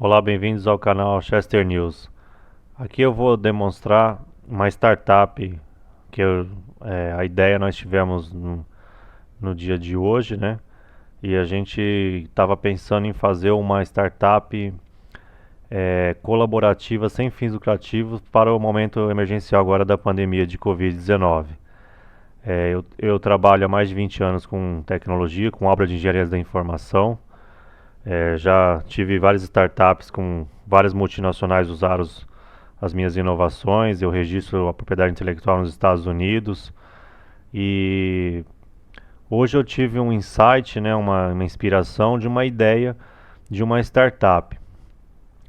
Olá, bem-vindos ao canal Chester News. Aqui eu vou demonstrar uma startup a ideia nós tivemos no dia de hoje, né? E a gente estava pensando em fazer uma startup colaborativa sem fins lucrativos para o momento emergencial agora da pandemia de Covid-19. Eu trabalho há mais de 20 anos com tecnologia, com obra de engenharia da informação. Já tive várias startups com várias multinacionais usaram as minhas inovações. Eu registro a propriedade intelectual nos Estados Unidos e hoje eu tive um insight, né, uma inspiração de uma ideia de uma startup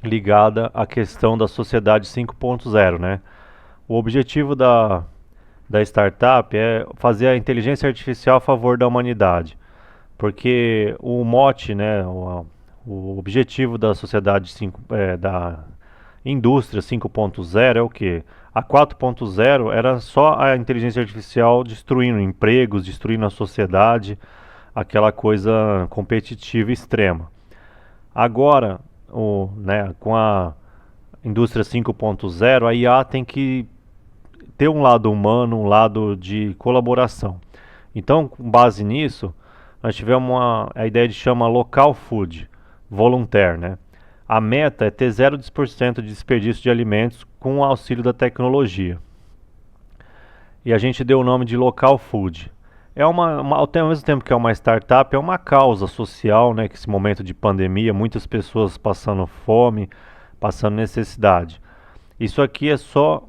ligada à questão da sociedade 5.0, né? O objetivo da startup é fazer a inteligência artificial a favor da humanidade. Porque o mote, né, o objetivo da sociedade da indústria 5.0 é o que? A 4.0 era só a inteligência artificial destruindo empregos, destruindo a sociedade, aquela coisa competitiva extrema. Agora, com a indústria 5.0, a IA tem que ter um lado humano, um lado de colaboração. Então, com base nisso, nós tivemos a ideia de chama local food, volunteer, né? A meta é ter 0% de desperdício de alimentos com o auxílio da tecnologia. E a gente deu o nome de local food. Ao mesmo tempo que é uma startup, é uma causa social, né? Que esse momento de pandemia, muitas pessoas passando fome, passando necessidade. Isso aqui é só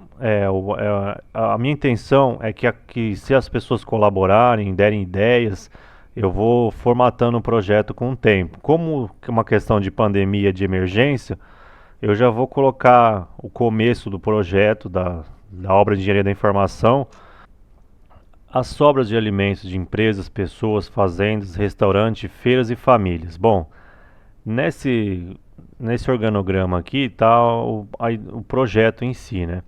a minha intenção é que se as pessoas colaborarem, derem ideias, eu vou formatando o projeto com o tempo. Como é uma questão de pandemia, de emergência, eu já vou colocar o começo do projeto, da obra de engenharia da informação, as sobras de alimentos de empresas, pessoas, fazendas, restaurantes, feiras e famílias. Bom, nesse organograma aqui está o projeto em si, né?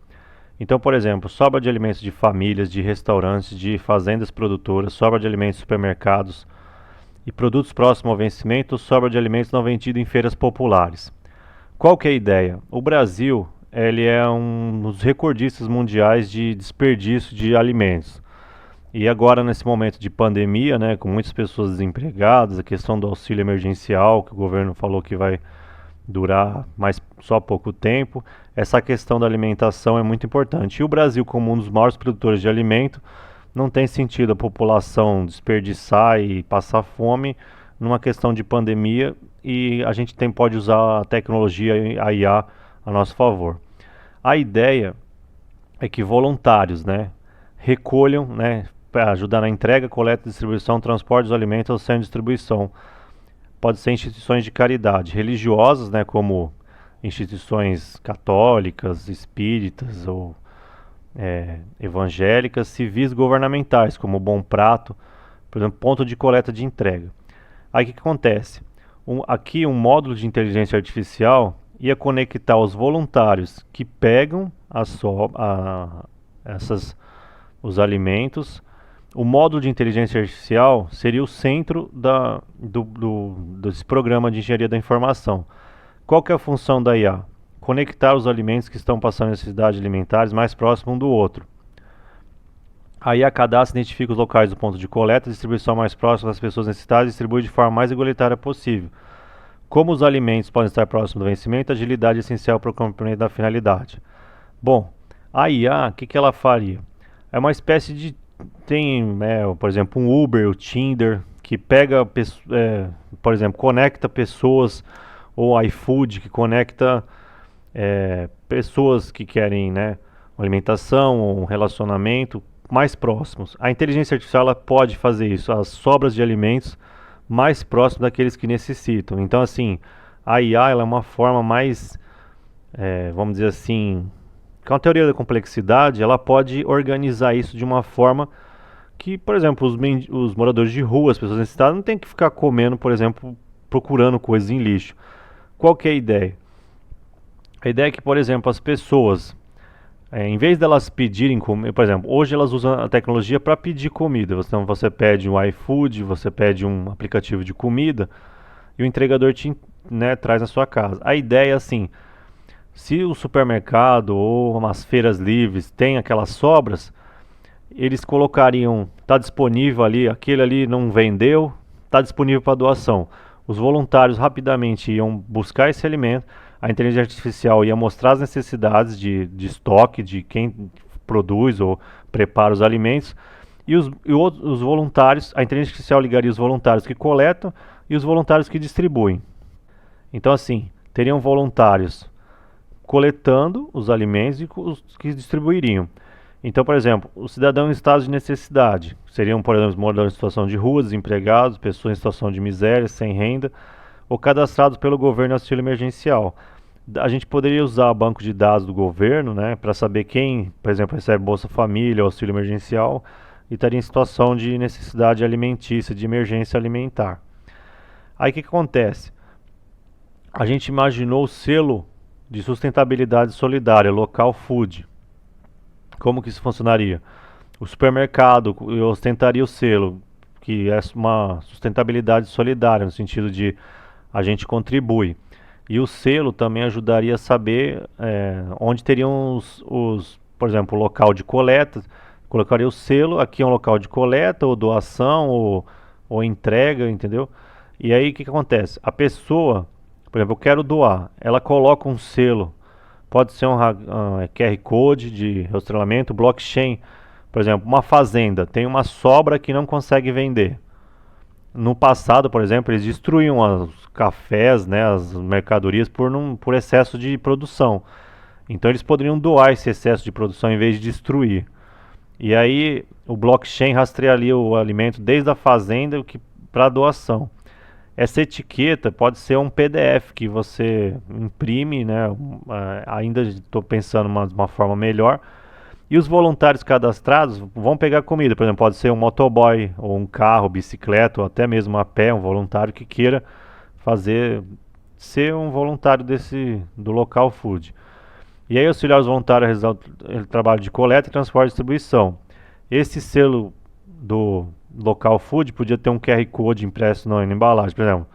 Então, por exemplo, sobra de alimentos de famílias, de restaurantes, de fazendas produtoras, sobra de alimentos de supermercados e produtos próximos ao vencimento, sobra de alimentos não vendidos em feiras populares. Qual que é a ideia? O Brasil, ele é um dos recordistas mundiais de desperdício de alimentos. E agora, nesse momento de pandemia, né, com muitas pessoas desempregadas, a questão do auxílio emergencial, que o governo falou que vai durar mais só pouco tempo. Essa questão da alimentação é muito importante. E o Brasil, como um dos maiores produtores de alimento, não tem sentido a população desperdiçar e passar fome numa questão de pandemia e a gente pode usar a tecnologia, a IA, a nosso favor. A ideia é que voluntários, né, recolham, né, para ajudar na entrega, coleta, distribuição, transporte dos alimentos ao centro de distribuição. Pode ser instituições de caridade religiosas, né, como instituições católicas, espíritas ou evangélicas, civis governamentais, como o Bom Prato, por exemplo, ponto de coleta de entrega. Aí o que acontece? Aqui um módulo de inteligência artificial ia conectar os voluntários que pegam os alimentos. O módulo de inteligência artificial seria o centro desse programa de engenharia da informação. Qual que é a função da IA? Conectar os alimentos que estão passando necessidades alimentares mais próximo um do outro. A IA cadastra e identifica os locais do ponto de coleta e distribuição mais próximo das pessoas necessitadas e distribui de forma mais igualitária possível. Como os alimentos podem estar próximos do vencimento, a agilidade é essencial para o cumprimento da finalidade. Bom, a IA, o que ela faria? É uma espécie de por exemplo, um Uber, o Tinder, que pega, por exemplo, conecta pessoas, ou iFood, que conecta pessoas que querem, né, uma alimentação ou um relacionamento mais próximos. A inteligência artificial ela pode fazer isso, as sobras de alimentos mais próximos daqueles que necessitam. Então, assim, a IA ela é uma forma mais, vamos dizer assim, com a teoria da complexidade, ela pode organizar isso de uma forma que, por exemplo, os moradores de rua, as pessoas necessitadas, não tem que ficar comendo, por exemplo, procurando coisas em lixo. Qual que é a ideia? A ideia é que, por exemplo, as pessoas, em vez delas pedirem comida, por exemplo, hoje elas usam a tecnologia para pedir comida. Então você pede um iFood, você pede um aplicativo de comida e o entregador né, traz na sua casa. A ideia é assim, se o supermercado ou umas feiras livres tem aquelas sobras, eles colocariam, está disponível ali, aquele ali não vendeu, está disponível para doação. Os voluntários rapidamente iam buscar esse alimento, a inteligência artificial ia mostrar as necessidades de estoque de quem produz ou prepara os alimentos, os voluntários, a inteligência artificial ligaria os voluntários que coletam e os voluntários que distribuem. Então, assim, teriam voluntários coletando os alimentos e os que distribuiriam. Então, por exemplo, o cidadão em estado de necessidade seriam, por exemplo, moradores em situação de rua, desempregados, pessoas em situação de miséria, sem renda, ou cadastrados pelo governo auxílio emergencial. A gente poderia usar o banco de dados do governo, né, para saber quem, por exemplo, recebe Bolsa Família, auxílio emergencial e estaria em situação de necessidade alimentícia, de emergência alimentar. Aí o que acontece? A gente imaginou o selo de sustentabilidade solidária, local food. Como que isso funcionaria? O supermercado ostentaria o selo, que é uma sustentabilidade solidária, no sentido de a gente contribui. E o selo também ajudaria a saber onde teriam por exemplo, o local de coleta. Colocaria o selo, aqui é um local de coleta, ou doação, ou entrega, entendeu? E aí o que acontece? A pessoa, por exemplo, eu quero doar, ela coloca um selo. Pode ser um QR Code de rastreamento, blockchain. Por exemplo, uma fazenda tem uma sobra que não consegue vender. No passado, por exemplo, eles destruíam os cafés, né, as mercadorias por excesso de produção. Então eles poderiam doar esse excesso de produção em vez de destruir. E aí o blockchain rastrearia o alimento desde a fazenda para a doação. Essa etiqueta pode ser um PDF que você imprime, né? Ainda estou pensando de uma forma melhor. E os voluntários cadastrados vão pegar comida, por exemplo, pode ser um motoboy, ou um carro, bicicleta, ou até mesmo a pé, um voluntário que queira ser um voluntário do local food. E aí auxiliar os voluntários a realizar o trabalho de coleta, transporte e distribuição. Esse selo do local food podia ter um QR Code impresso na embalagem, por exemplo.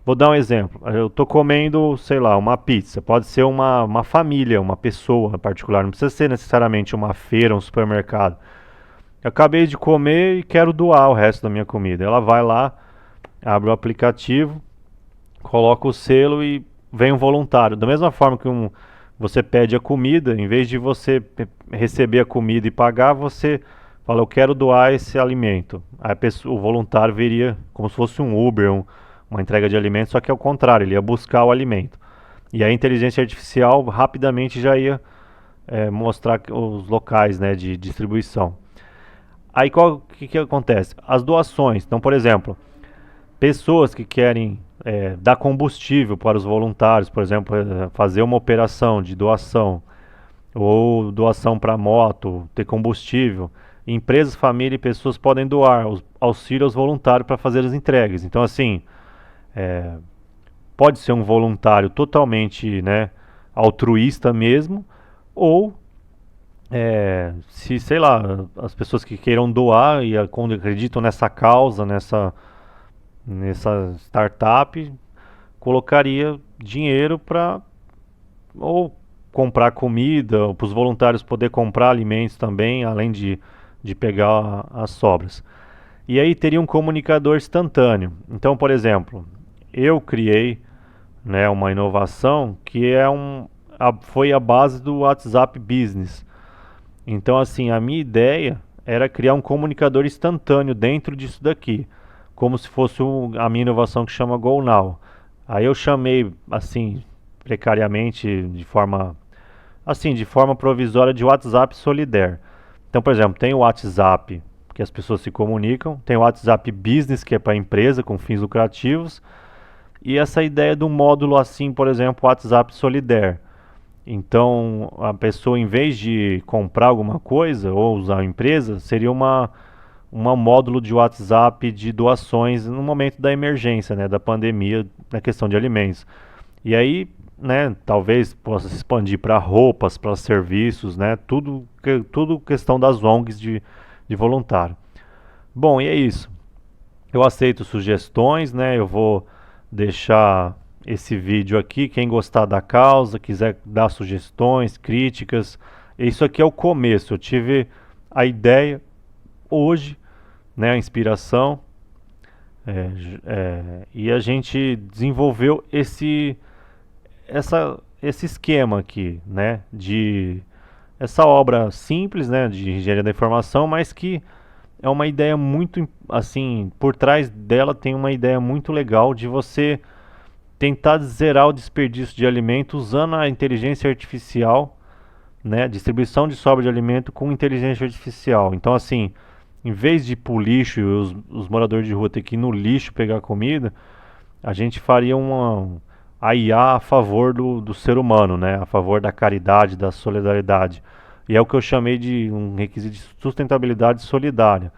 Vou dar um exemplo. Eu estou comendo, sei lá, uma pizza. Pode ser uma família, uma pessoa particular. Não precisa ser necessariamente uma feira, um supermercado. Eu acabei de comer e quero doar o resto da minha comida. Ela vai lá, abre o aplicativo, coloca o selo e vem um voluntário. Da mesma forma que você pede a comida, em vez de você receber a comida e pagar, você fala, eu quero doar esse alimento. Aí o voluntário viria como se fosse um Uber, uma entrega de alimentos, só que é o contrário, ele ia buscar o alimento. E a inteligência artificial rapidamente já ia mostrar os locais, né, de distribuição. Aí o que acontece? As doações. Então, por exemplo, pessoas que querem dar combustível para os voluntários, por exemplo, fazer uma operação de doação, ou doação para moto, ter combustível. Empresas, família e pessoas podem doar auxílio aos voluntários para fazer as entregas. Então, assim, pode ser um voluntário totalmente, né, altruísta mesmo, ou se, sei lá, as pessoas que queiram doar e acreditam nessa causa, nessa startup, colocaria dinheiro para ou comprar comida, ou para os voluntários poder comprar alimentos também, além de pegar as sobras. E aí teria um comunicador instantâneo. Então, por exemplo, eu criei, né, uma inovação que foi a base do WhatsApp Business. Então, assim, a minha ideia era criar um comunicador instantâneo dentro disso daqui, como se fosse a minha inovação que chama Go Now. Aí eu chamei, assim, precariamente, de forma provisória, de WhatsApp Solidaire. Então, por exemplo, tem o WhatsApp que as pessoas se comunicam, tem o WhatsApp Business, que é para a empresa com fins lucrativos, e essa ideia do módulo assim, por exemplo, WhatsApp Solidaire. Então, a pessoa, em vez de comprar alguma coisa ou usar a empresa, seria uma módulo de WhatsApp de doações no momento da emergência, né, da pandemia, na questão de alimentos. E aí, né, talvez possa se expandir para roupas, para serviços, né, tudo questão das ONGs de voluntário. Bom, e é isso. Eu aceito sugestões, né, eu vou deixar esse vídeo aqui. Quem gostar da causa, quiser dar sugestões, críticas, isso aqui é o começo. Eu tive a ideia hoje, né, a inspiração, e a gente desenvolveu esse esquema aqui, né, de essa obra simples, né, de engenharia da informação, mas que é uma ideia muito, assim, por trás dela tem uma ideia muito legal de você tentar zerar o desperdício de alimento usando a inteligência artificial, né, distribuição de sobra de alimento com inteligência artificial. Então, assim, em vez de ir pro lixo e os moradores de rua ter que ir no lixo pegar comida, a gente faria a IA a favor do ser humano, né, a favor da caridade, da solidariedade. E é o que eu chamei de um requisito de sustentabilidade solidária.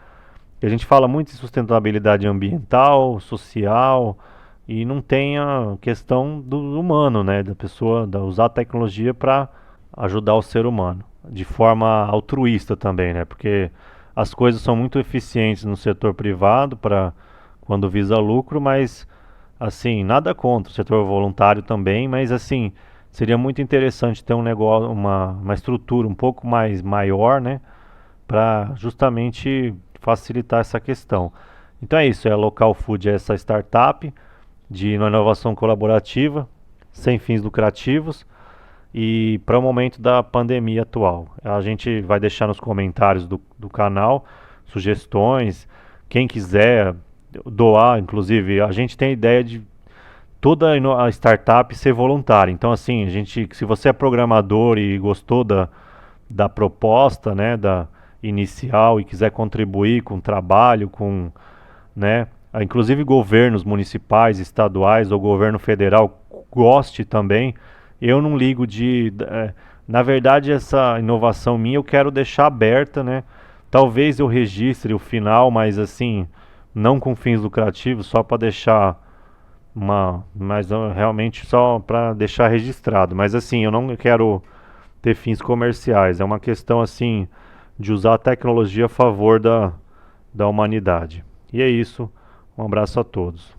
E a gente fala muito de sustentabilidade ambiental, social, e não tem a questão do humano, né, da pessoa, usar a tecnologia para ajudar o ser humano, de forma altruísta também, né, porque as coisas são muito eficientes no setor privado para quando visa lucro, mas assim, nada contra o setor voluntário também, mas assim, seria muito interessante ter um negócio, uma estrutura um pouco mais maior, né, para justamente facilitar essa questão. Então é isso, a Local Food é essa startup de inovação colaborativa, sem fins lucrativos e para o momento da pandemia atual. A gente vai deixar nos comentários do canal sugestões, quem quiser doar, inclusive, a gente tem a ideia de toda a startup ser voluntária. Então, assim, se você é programador e gostou da proposta, né, da inicial e quiser contribuir com trabalho, com, né, inclusive governos municipais, estaduais ou governo federal goste também, eu não ligo na verdade, essa inovação minha eu quero deixar aberta, né? Talvez eu registre o final, mas assim, não com fins lucrativos, só para deixar mas realmente só para deixar registrado. Mas assim, eu não quero ter fins comerciais. É uma questão assim de usar a tecnologia a favor da humanidade. E é isso. Um abraço a todos.